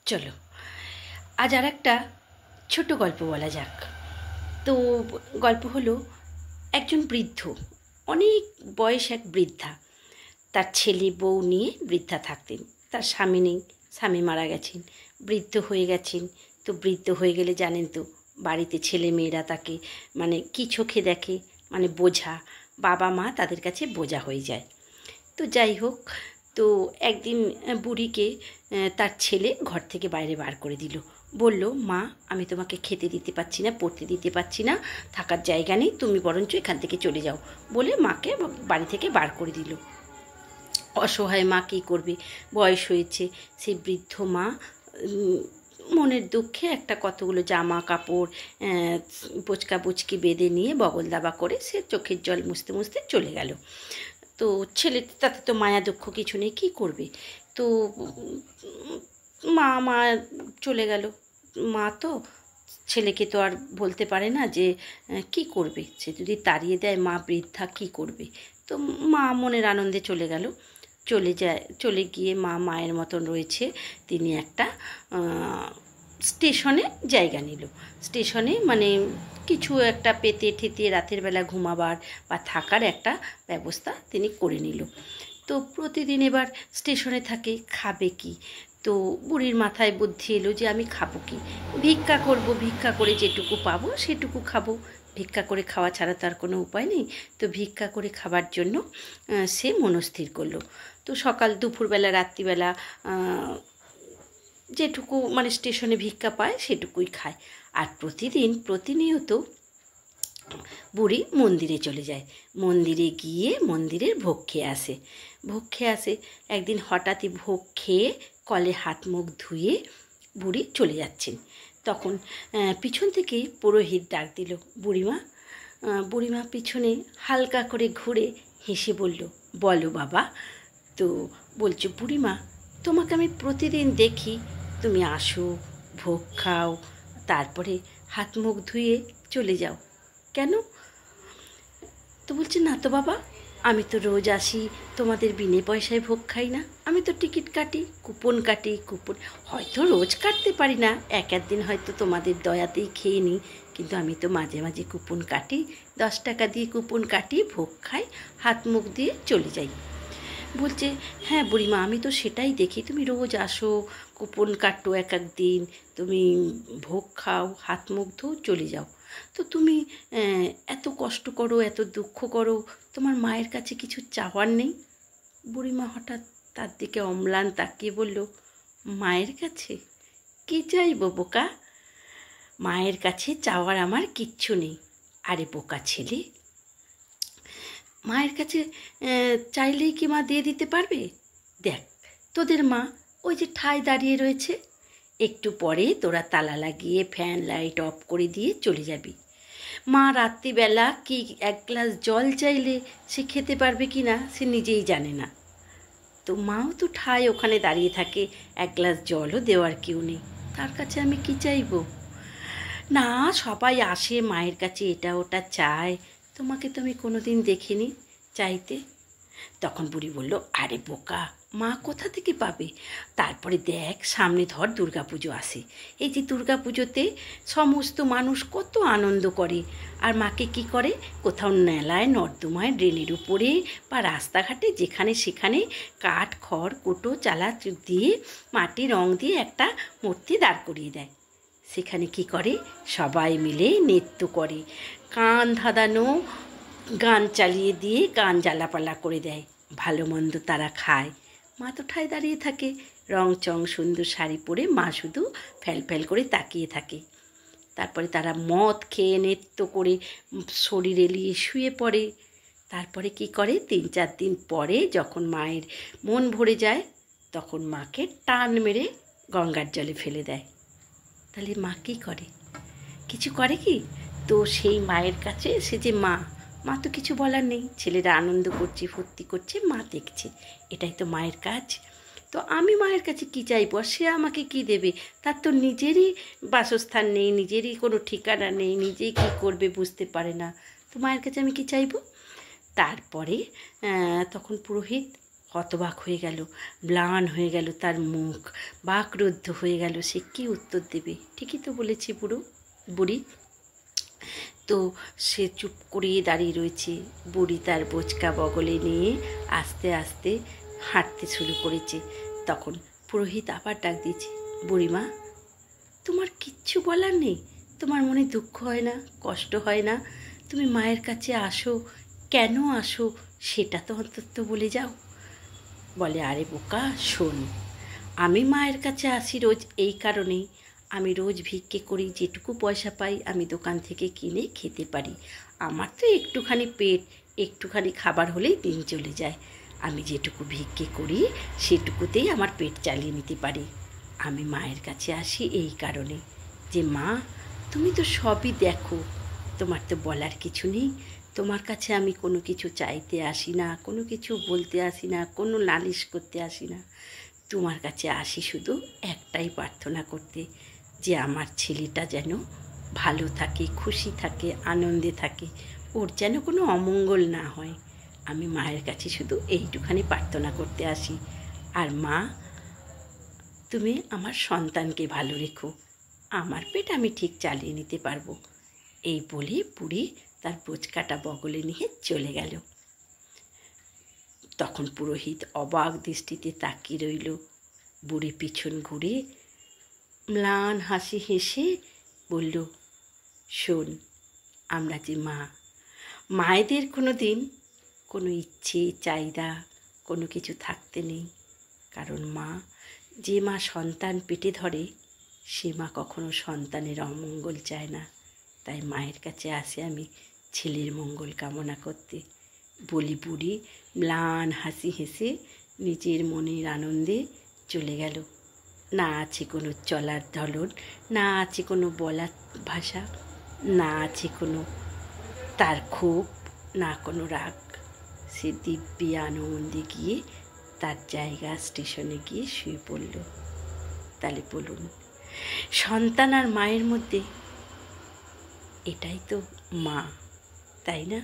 চলো আজ আর একটা ছোট গল্প বলা যাক। তো গল্প হলো, একজন বৃদ্ধ, অনেক বয়স এক বৃদ্ধা, তার ছেলে বউ নিয়ে বৃদ্ধা থাকতেন। তার স্বামী নেই, স্বামী মারা গেছেন, বৃদ্ধ হয়ে গেছেন। তো বৃদ্ধ হয়ে গেলে জানেন তো, বাড়িতে ছেলে মেয়েরা তাকে মানে কি চোখে দেখে, মানে বোঝা, বাবা মা তাদের কাছে বোঝা হয়ে যায়। তো যাই হোক, তো একদিন বুড়িকে তার ছেলে ঘর থেকে বাইরে বার করে দিল। বলল, মা আমি তোমাকে খেতে দিতে পারছি না, পড়তে দিতে পারছি না, থাকার জায়গা নেই, তুমি বরঞ্চ এখান থেকে চলে যাও, বলে মাকে বাড়ি থেকে বার করে দিল। অসহায় মা কী করবে, বয়স হয়েছে। সেই বৃদ্ধ মা মনের দুঃখে একটা কতগুলো জামা কাপড় বোচকা বুচকি বেঁধে নিয়ে বগল দাবা করে সে চোখের জল মুছতে মুছতে চলে গেল। তো ছেলে, তাতে তো মায়া দুঃখ কিছু নেই, কী করবে। তো মা চলে গেল। মা তো ছেলেকে তো আর বলতে পারে না যে কি করবে, সে যদি তাড়িয়ে দেয় মা বৃদ্ধা কী করবে। তো মা মনের আনন্দে চলে গেল। চলে গিয়ে মায়ের মতন রয়েছে। তিনি একটা স্টেশনে জায়গা নিল। স্টেশনে মানে কিছু একটা পেতে ঠেতে রাতের বেলা ঘুমাবার বা থাকার একটা ব্যবস্থা তিনি করে নিল। তো প্রতিদিন এবার স্টেশনে থাকে, খাবে কি? তো বুড়ির মাথায় বুদ্ধি এলো যে আমি খাবো কি, ভিক্ষা করব, ভিক্ষা করে যেটুকু পাবো সেটুকু খাবো। ভিক্ষা করে খাওয়া ছাড়া তো আর কোনো উপায় নেই। তো ভিক্ষা করে খাবার জন্য সে মনস্থির করলো। তো সকাল দুপুরবেলা রাত্রিবেলা যেটুকু মানে স্টেশনে ভিক্ষা পায় সেটুকুই খায়। আর প্রতিনিয়ত বুড়ি মন্দিরে চলে যায়। মন্দিরে গিয়ে মন্দিরের ভোগ খেয়ে আসে। একদিন হঠাৎই ভোগ খেয়ে কলে হাত মুখ ধুয়ে বুড়ি চলে যাচ্ছেন। তখন পিছন থেকে পুরোহিত ডাক দিল, বুড়িমা পিছনে হালকা করে ঘুরে হেসে বলল, বলো বাবা। তো বলছে, বুড়িমা তোমাকে আমি প্রতিদিন দেখি, তুমি আসো, ভোগ খাও, তারপরে হাত মুখ ধুয়ে চলে যাও, কেন? তো বলছে, না তো বাবা, আমি তো রোজ আসি, তোমাদের বিনে পয়সায় ভোগ খাই না, আমি তো টিকিট কাটি, কুপন হয়তো রোজ কাটতে পারি না, এক দিন হয়তো তোমাদের দয়াতেই খেয়ে নিই, কিন্তু আমি তো মাঝে মাঝে কুপন কাটি, 10 টাকা দিয়ে কুপন কাটি, ভোগ খাই, হাত মুখ দিয়ে চলে যাই। বলছে, হ্যাঁ বুড়িমা, আমি তো সেটাই দেখি, তুমি রোজ আসো, কুপন কাটো, এক দিন তুমি ভোগ খাও, হাত মুখ ধো, চলে যাও। তো তুমি এত কষ্ট করো, এত দুঃখ করো, তোমার মায়ের কাছে কিছু চাওয়ার নেই? বুড়িমা হঠাৎ তার দিকে অম্লান তাকিয়ে বলল, মায়ের কাছে কী চাইবো বোকা? মায়ের কাছে চাওয়ার আমার কিচ্ছু নেই। আরে বোকা ছেলে, মায়ের কাছে চাইলেই কি মা দিয়ে দিতে পারবে? দেখ, তোদের মা ওই যে ঠায় দাঁড়িয়ে রয়েছে, একটু পরে তোরা তালা লাগিয়ে ফ্যান লাইট অফ করে দিয়ে চলে যাবি। মা রাত্রিবেলা কি এক গ্লাস জল চাইলে সে খেতে পারবে কি না সে নিজেই জানে না। তো মাও তো ঠায় ওখানে দাঁড়িয়ে থাকে, এক গ্লাস জলও দেওয়ার কেউ নেই, তার কাছে আমি কি চাইবো? না, সবাই আসে মায়ের কাছে, এটা ওটা চায়, তোমাকে তো আমি কোনো দিন দেখিনি চাইতে। তখন বুড়ি বলল, আরে বোকা, মা কোথা থেকে পাবে? তারপরে দেখ, সামনে ধর দুর্গাপুজো আসে, এই যে দুর্গাপুজোতে সমস্ত মানুষ কত আনন্দ করে, আর মাকে কি করে, কোথাও নেলায় নর্দমায় ড্রেনের উপরে বা রাস্তাঘাটে যেখানে সেখানে কাঠ খড় কুটো চালা দিয়ে মাটি রং দিয়ে একটা মূর্তি দাঁড় করিয়ে দেয়। সেখানে কি করে, সবাই মিলে নৃত্য করে, কান ধাঁধানো গান চালিয়ে দিয়ে গান জ্বালাপালা করে দেয়, ভালো মন্দ তারা খায়। মা তো ঠায় দাঁড়িয়ে থাকে, রং চং সুন্দর শাড়ি পরে মা শুধু ফ্যাল ফ্যাল করে তাকিয়ে থাকে। তারপরে তারা মদ খেয়ে নৃত্য করে শরীর এলিয়ে শুয়ে পড়ে। তারপরে কি করে, 3-4 দিন পরে যখন মায়ের মন ভরে যায়, তখন মাকে টান মেরে গঙ্গার জলে ফেলে দেয়। তাহলে মা কী করে? কিছু করে কি? তো সেই মায়ের কাছে সে যে মা তো কিছু বলার নেই, ছেলেরা আনন্দ করছে, ফুর্তি করছে, মা দেখছে, এটাই তো মায়ের কাজ। তো আমি মায়ের কাছে কী চাইবো, আর সে আমাকে কি দেবে? তার তো নিজেরই বাসস্থান নেই, নিজেরই কোনো ঠিকানা নেই, নিজেই কী করবে বুঝতে পারে না, তো মায়ের কাছে আমি কি চাইবো? তারপরে তখন পুরোহিত হতবাক হয়ে গেল, ম্লান হয়ে গেল তার মুখ, বাকরুদ্ধ হয়ে গেল। সে কী উত্তর দেবে? ঠিকই তো বলেছে বুড়ি। তো সে চুপ করে দাঁড়িয়ে রয়েছে। বুড়ি তার বোঁচকা বগলে নিয়ে আস্তে আস্তে হাঁটতে শুরু করেছে। তখন পুরোহিত আবার ডাক দিয়েছে, বুড়িমা, তোমার কিচ্ছু বলার নেই? তোমার মনে দুঃখ হয় না, কষ্ট হয় না? তুমি মায়ের কাছে আসো, কেন আসো সেটা তো অন্তত বলে যাও। বলে, আরে বোকা, শোন, আমি মায়ের কাছে আসি রোজ এই কারণেই, আমি রোজ ভিক্ষে করি, যেটুকু পয়সা পাই আমি দোকান থেকে কিনে খেতে পারি। আমার তো একটুখানি পেট, একটুখানি খাবার হলেই দিন চলে যায়। আমি যেটুকু ভিক্ষে করি সেটুকুতেই আমার পেট চালিয়ে নিতে পারি। আমি মায়ের কাছে আসি এই কারণে যে, মা, তুমি তো সবই দেখো, তোমার তো বলার কিছু নেই। তোমার কাছে আমি কোনো কিছু চাইতে আসি না, কোনো কিছু বলতে আসি না, কোনো নালিশ করতে আসি না। তোমার কাছে আসি শুধু একটাই প্রার্থনা করতে, যে আমার ছেলেটা যেন ভালো থাকে, খুশি থাকে, আনন্দে থাকে, ওর যেন কোনো অমঙ্গল না হয়। আমি মায়ের কাছে শুধু এইটুখানি প্রার্থনা করতে আসি। আর মা, তুমি আমার সন্তানকে ভালো রেখো, আমার পেট আমি ঠিক চালিয়ে নিতে পারবো। এই বলে বুড়ি তার বোঁচকাটা বগলে নিয়ে চলে গেল। তখন পুরোহিত অবাক দৃষ্টিতে তাকিয়ে রইল। বুড়ি পিছন ঘুরে ম্লান হাসি হেসে বলল, শোন, আমরা যে মা, মায়েদের কোনো দিন কোনো ইচ্ছে চাহিদা কোনো কিছু থাকতে নেই। কারণ মা, যে মা সন্তান পেটে ধরে সে মা কখনো সন্তানের অমঙ্গল চায় না। তাই মায়ের কাছে আসে আমি ছেলের মঙ্গল কামনা করতে। বলি বুড়ি ম্লান হাসি হেসে নিজের মনের আনন্দে চলে গেল। না আছে কোনো চলার ধরন, না আছে কোনো বলার ভাষা, না আছে কোনো তার ক্ষোভ, না কোনো রাগ। সে দিব্যি আনন্দে গিয়ে তার জায়গা স্টেশনে গিয়ে শুয়ে পড়ল। তাহলে বলুন, সন্তান আর মায়ের মধ্যে এটাই তো মা, তাই না?